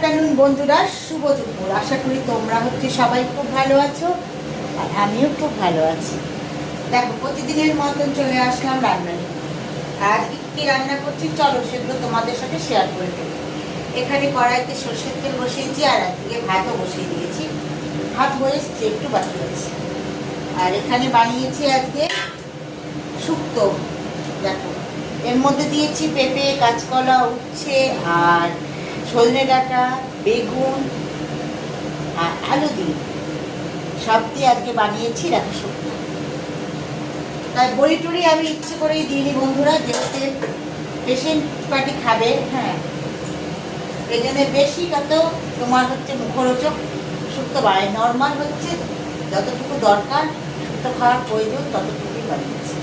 Afternoon বন্ধুরা, শুভ দুপুর। আশা করি তোমরা সবাই খুব ভালো আছো আর আমিও খুব ভালো আছি। দেখো, প্রতিদিনের মতন চলে আসলাম রান্নায়। আজ কি রান্না করছি চলো সেগুলো তোমাদের সাথে শেয়ার করে দেবো। এখানে কড়াইতে সর্ষের তেল বসিয়েছি আর একদিকে ভাতও বসিয়ে দিয়েছি। ভাত হয়ে এসছে, একটু বাকি আছে। আর এখানে বানিয়েছি আজকে শুক্তো। দেখো, এর মধ্যে দিয়েছি পেঁপে, কাঁচকলা, উচ্ছে আর সজনে ডাঁটা, বেগুন আর আলু দিয়ে সব দিয়ে আজকে বানিয়েছি। দেখো শুক্তো। তাই বড়ি টড়ি আমি ইচ্ছে করেই দিইনি বন্ধুরা, যেহেতু পেশেন্ট পার্টি খাবে। হ্যাঁ, এই জন্য বেশি কত তোমার মুখরোচক শুক্তো বানাই। নর্মাল যতটুকু দরকার শুক্তো খাওয়ার প্রয়োজন ততটুকুই বানিয়েছি।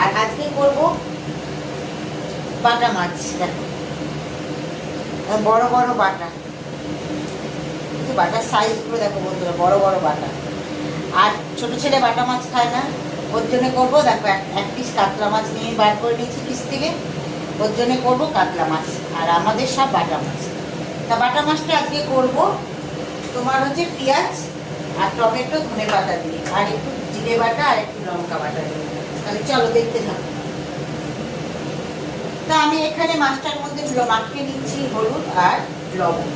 আর আজকে করব বাটা মাছ। দেখো, বড় বড় বাটা, কিন্তু বাটার সাইজগুলো দেখো বন্ধুরা, বড় বড় বাটা। আর ছোট ছেলে বাটা মাছ খায় না, ওর জন্য করবো। দেখো, এক পিস কাতলা মাছ নিয়ে বার করে নিয়েছি পিস থেকে, ওর জন্য করবো কাতলা মাছ। আর আমাদের সব বাটা মাছ। তা বাটা মাছটা আজকে করবো তোমার পেঁয়াজ আর টমেটো, ধনে পাতা দিয়ে, আর একটু জিরে বাটা আর একটু লঙ্কা বাটা দিয়ে। তাহলে চলো দেখতে থাকো। তা আমি এখানে মাছটার মধ্যে মাখিয়ে নিচ্ছি হলুদ আর লবণ।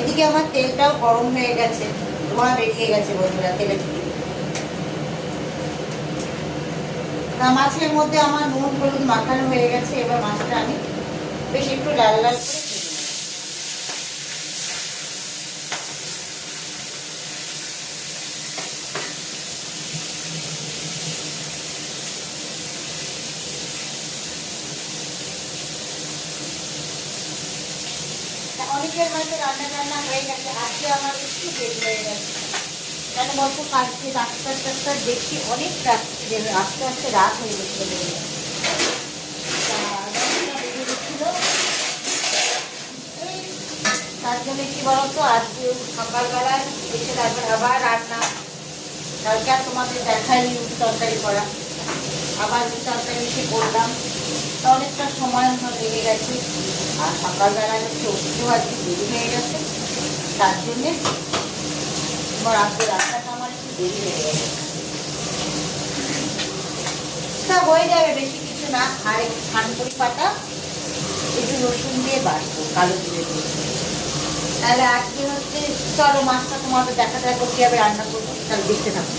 এদিকে আমার তেলটাও গরম হয়ে গেছে, ধোঁয়া বেরিয়ে গেছে বন্ধুরা তেলে থেকে। তা মাছের মধ্যে আমার নুন হলুদ মাখানো হয়ে গেছে। এবার মাছটা আমি বেশ একটু লাল লাল করে ভেজে নেব। অনেকের হয়তো রান্না হয়ে গেছে, আজকে আমার একটু দেরি হয়ে গেছে। কেন বলতো, কালকে ডাক্তার দেখছি অনেক আস্তে আস্তে রাত হয়ে গেছিল। তার জন্য কি বলতো, আজকে সকালবেলায় এসে তারপর আবার রান্না। কালকে আর তোমাদের দেখাইনি রুটি তরকারি করা, আবার রুটি তরকারি এসে করলাম। তা অনেকটা সময় লেগে গেছে। আর সকালবেলায় উঠতেও আজকে দেরি হয়ে গেছে, তার জন্যে তোমার আজকে রান্নাটা আমার একটু দেরি হয়ে গেছে। তা হয়ে যাবে, বেশি কিছু না। আর একটু ছানপুরি পাতা, একটু রসুন দিয়ে বাটবো, কালো জিরে দিয়ে। তাহলে আজকে চলো মাছটা তোমাদের দেখা দেখো কীভাবে রান্না করবো, তাহলে দেখতে থাকো।